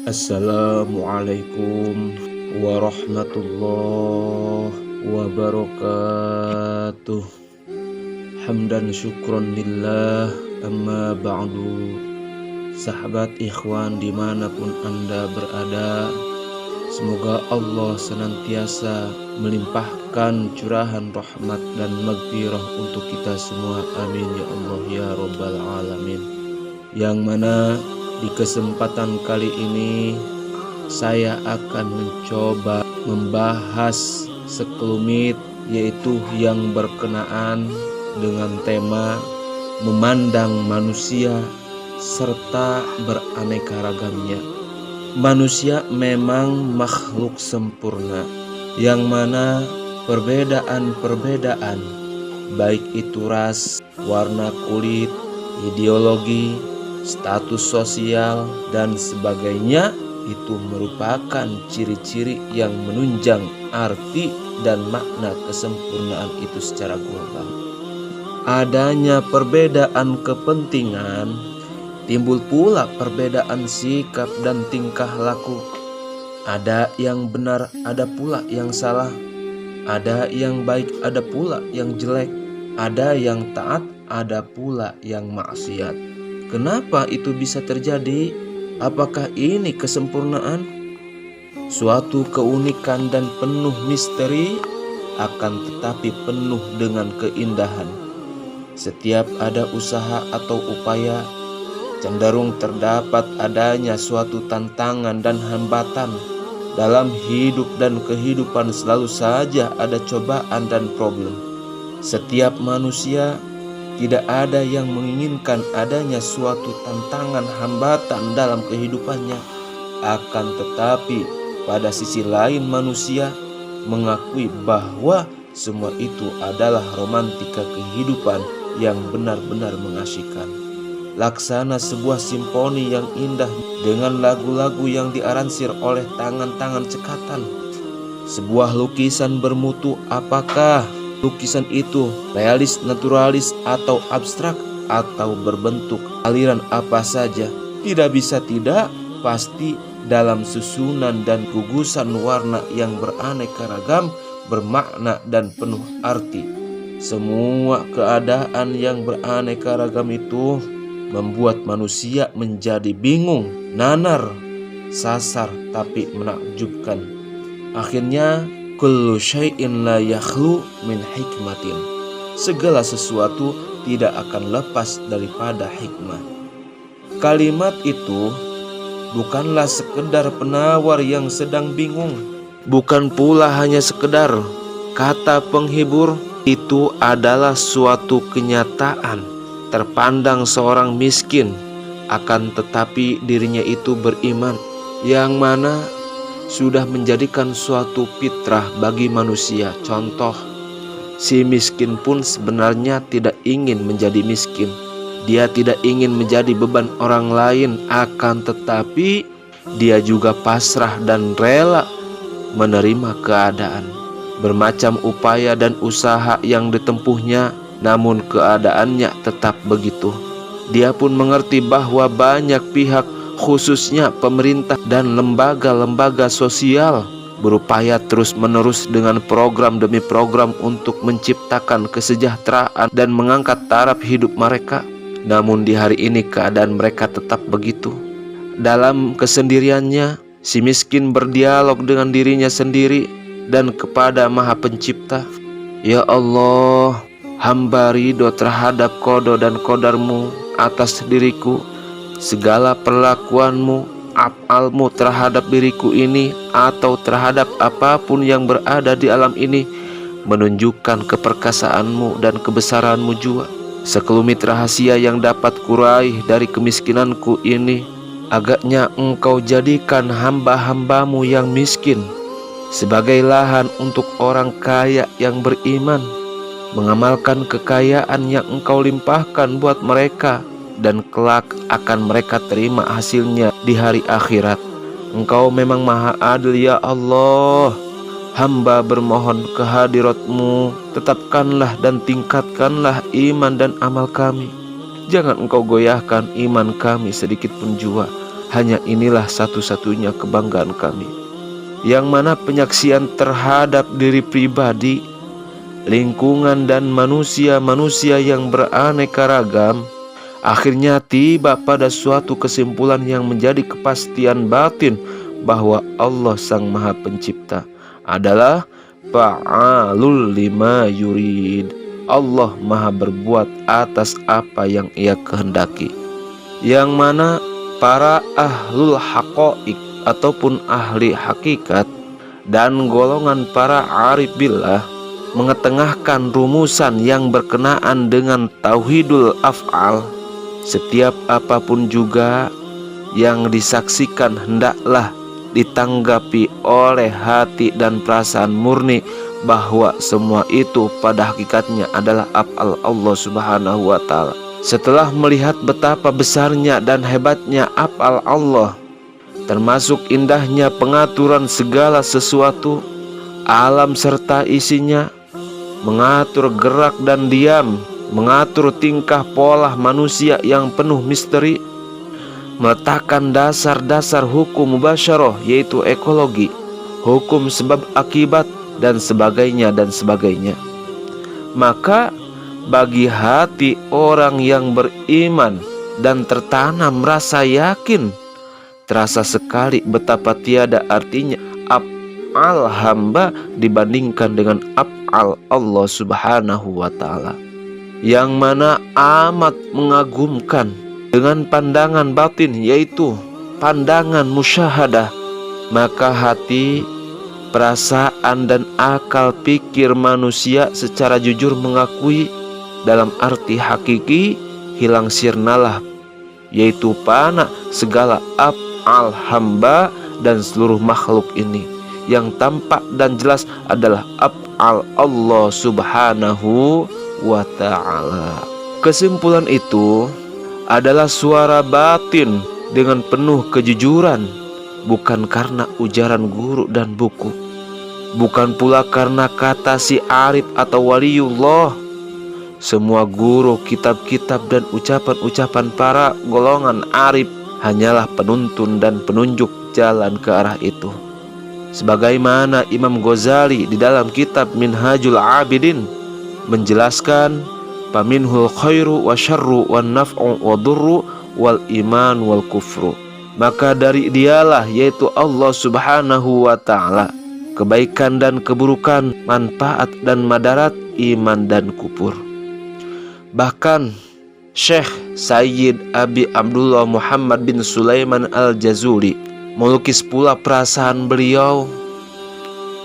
Assalamualaikum warahmatullahi wabarakatuh. Hamdan syukron lillah, amma ba'du. Sahabat ikhwan dimanapun Anda berada, semoga Allah senantiasa melimpahkan curahan rahmat dan maghfirah untuk kita semua. Amin ya Allah ya Rabbal Alamin. Yang mana di kesempatan kali ini saya akan mencoba membahas sekelumit, yaitu yang berkenaan dengan tema memandang manusia serta beraneka ragamnya. Manusia memang makhluk sempurna, yang mana perbedaan-perbedaan, baik itu ras, warna kulit, ideologi, status sosial, dan sebagainya, itu merupakan ciri-ciri yang menunjang arti dan makna kesempurnaan itu secara global. Adanya perbedaan kepentingan, timbul pula perbedaan sikap dan tingkah laku. Ada yang benar, ada pula yang salah. Ada yang baik, ada pula yang jelek. Ada yang taat, ada pula yang maksiat. Kenapa itu bisa terjadi? Apakah ini kesempurnaan? Suatu keunikan dan penuh misteri, akan tetapi penuh dengan keindahan. Setiap ada usaha atau upaya, cenderung terdapat adanya suatu tantangan dan hambatan. Dalam hidup dan kehidupan selalu saja ada cobaan dan problem. Setiap manusia tidak ada yang menginginkan adanya suatu tantangan hambatan dalam kehidupannya. Akan tetapi pada sisi lain manusia mengakui bahwa semua itu adalah romantika kehidupan yang benar-benar mengasyikkan. Laksana sebuah simfoni yang indah dengan lagu-lagu yang diaransir oleh tangan-tangan cekatan. Sebuah lukisan bermutu, apakah lukisan itu realis, naturalis, atau abstrak, atau berbentuk aliran apa saja, tidak bisa tidak pasti dalam susunan dan gugusan warna yang beraneka ragam, bermakna dan penuh arti. Semua keadaan yang beraneka ragam itu membuat manusia menjadi bingung, nanar, sasar, tapi menakjubkan. Akhirnya kullu syai'in la yakhlu min hikmatin. Segala sesuatu tidak akan lepas daripada hikmah. Kalimat itu bukanlah sekedar penawar yang sedang bingung, bukan pula hanya sekedar kata penghibur. Itu adalah suatu kenyataan. Terpandang seorang miskin, akan tetapi dirinya itu beriman, yang mana sudah menjadikan suatu fitrah bagi manusia. Contoh, si miskin pun sebenarnya tidak ingin menjadi miskin. Dia tidak ingin menjadi beban orang lain, akan tetapi dia juga pasrah dan rela menerima keadaan. Bermacam upaya dan usaha yang ditempuhnya, namun keadaannya tetap begitu. Dia pun mengerti bahwa banyak pihak, khususnya pemerintah dan lembaga-lembaga sosial, berupaya terus-menerus dengan program demi program untuk menciptakan kesejahteraan dan mengangkat taraf hidup mereka. Namun di hari ini keadaan mereka tetap begitu. Dalam kesendiriannya, si miskin berdialog dengan dirinya sendiri dan kepada Maha Pencipta. Ya Allah, hamba ridho terhadap qada dan qadarmu atas diriku. Segala perlakuanmu, af'almu terhadap diriku ini atau terhadap apapun yang berada di alam ini menunjukkan keperkasaanmu dan kebesaranmu jua. Sekelumit rahasia yang dapat kuraih dari kemiskinanku ini, agaknya engkau jadikan hamba-hambamu yang miskin sebagai lahan untuk orang kaya yang beriman, mengamalkan kekayaan yang engkau limpahkan buat mereka, dan kelak akan mereka terima hasilnya di hari akhirat. Engkau memang maha adil ya Allah. Hamba bermohon kehadirat-Mu, tetapkanlah dan tingkatkanlah iman dan amal kami. Jangan engkau goyahkan iman kami sedikit pun jua. hanya inilah satu-satunya kebanggaan kami, yang mana penyaksian terhadap diri pribadi, lingkungan dan manusia-manusia yang beraneka ragam akhirnya tiba pada suatu kesimpulan yang menjadi kepastian batin bahwa Allah Sang Maha Pencipta adalah fa'alul lima yurid. Allah Maha berbuat atas apa yang Ia kehendaki, yang mana para ahlul haqaiq ataupun ahli hakikat dan golongan para arif billah mengetengahkan rumusan yang berkenaan dengan tauhidul af'al. Setiap apapun juga yang disaksikan hendaklah ditanggapi oleh hati dan perasaan murni bahwa semua itu pada hakikatnya adalah af'al Allah Subhanahu wa Ta'ala. Setelah melihat betapa besarnya dan hebatnya af'al Allah, termasuk indahnya pengaturan segala sesuatu, alam serta isinya, mengatur gerak dan diam, mengatur tingkah pola manusia yang penuh misteri, meletakkan dasar-dasar hukum mubasyarah yaitu ekologi, hukum sebab akibat dan sebagainya dan sebagainya. Maka bagi hati orang yang beriman dan tertanam rasa yakin, terasa sekali betapa tiada artinya af'al hamba dibandingkan dengan af'al Allah Subhanahu wa Ta'ala, yang mana amat mengagumkan dengan pandangan batin yaitu pandangan musyahadah. Maka hati, perasaan dan akal pikir manusia secara jujur mengakui dalam arti hakiki hilang sirnalah, yaitu pana segala af'al hamba dan seluruh makhluk ini, yang tampak dan jelas adalah af'al Allah Subhanahu wa Ta'ala. Kesimpulan itu adalah suara batin dengan penuh kejujuran, bukan karena ujaran guru dan buku, bukan pula karena kata si arif atau waliullah. Semua guru, kitab-kitab dan ucapan-ucapan para golongan arif hanyalah penuntun dan penunjuk jalan ke arah itu. Sebagaimana Imam Ghazali di dalam kitab Minhajul Abidin menjelaskan, faminhul khairu wa syarru wan naf'u wa durru wal iman wal kufru. Maka dari dialah yaitu Allah Subhanahu wa Ta'ala kebaikan dan keburukan, manfaat dan madarat, iman dan kufur. Bahkan Syekh Sayyid Abi Abdullah Muhammad bin Sulaiman Al-Jazuli melukis pula perasaan beliau,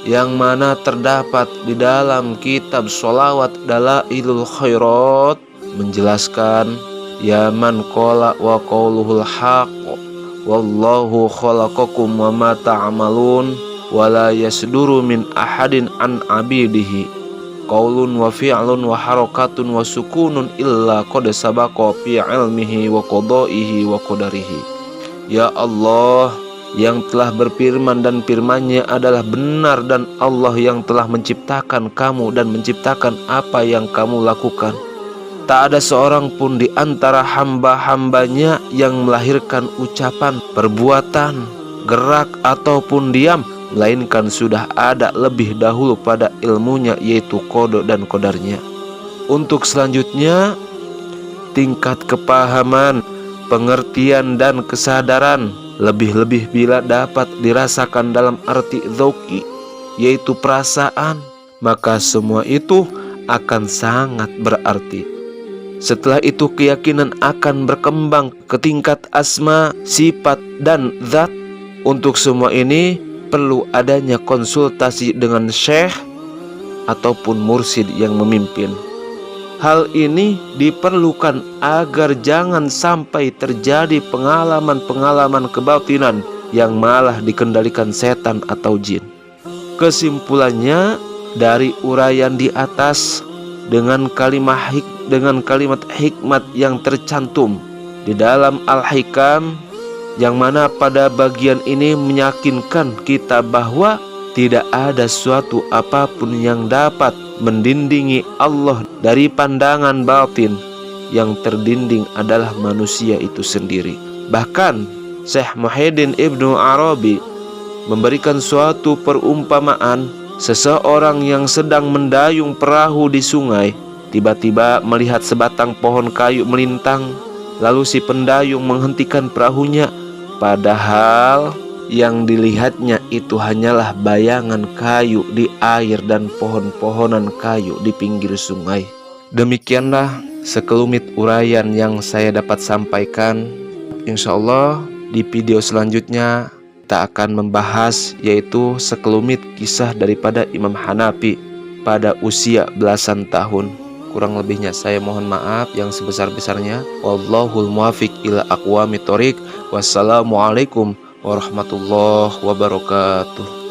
yang mana terdapat di dalam kitab Sholawat Dalailul Khairat menjelaskan, ya man qala wa qauluhul haq wallahu khalaqakum wa ma ta'malun wa la yasduru min ahadin an abidihi qaulun wa fi'lun wa harakatun wa sukunun illa qad sabaqa fi ilmihi wa qadaihi wa qadarihi. Ya Allah, yang telah berfirman dan firman-Nya adalah benar, dan Allah yang telah menciptakan kamu dan menciptakan apa yang kamu lakukan. Tak ada seorang pun di antara hamba-hambanya yang melahirkan ucapan, perbuatan, gerak ataupun diam, melainkan sudah ada lebih dahulu pada ilmunya yaitu qada dan qadarnya. Untuk selanjutnya, tingkat kepahaman, pengertian dan kesadaran, lebih-lebih bila dapat dirasakan dalam arti dzauqi yaitu perasaan, maka semua itu akan sangat berarti. Setelah itu keyakinan akan berkembang ke tingkat asma, sifat dan zat. Untuk semua ini perlu adanya konsultasi dengan syekh ataupun mursyid yang memimpin. Hal ini diperlukan agar jangan sampai terjadi pengalaman-pengalaman kebatinan yang malah dikendalikan setan atau jin. Kesimpulannya, dari uraian di atas dengan kalimat hikmat yang tercantum di dalam Al-Hikam, yang mana pada bagian ini meyakinkan kita bahwa tidak ada suatu apapun yang dapat mendindingi Allah dari pandangan batin. Yang terdinding adalah manusia itu sendiri. Bahkan Syekh Muhyiddin Ibnu Arabi memberikan suatu perumpamaan. Seseorang yang sedang mendayung perahu di sungai tiba-tiba melihat sebatang pohon kayu melintang. Lalu si pendayung menghentikan perahunya, padahal yang dilihatnya itu hanyalah bayangan kayu di air dan pohon-pohonan kayu di pinggir sungai. Demikianlah sekelumit uraian yang saya dapat sampaikan. Insya Allah di video selanjutnya kita akan membahas yaitu sekelumit kisah daripada Imam Hanafi pada usia belasan tahun. Kurang lebihnya saya mohon maaf yang sebesar-besarnya. Wallahul muwaffiq ila aqwamit thoriq. Wassalamualaikum warahmatullahi wabarakatuh.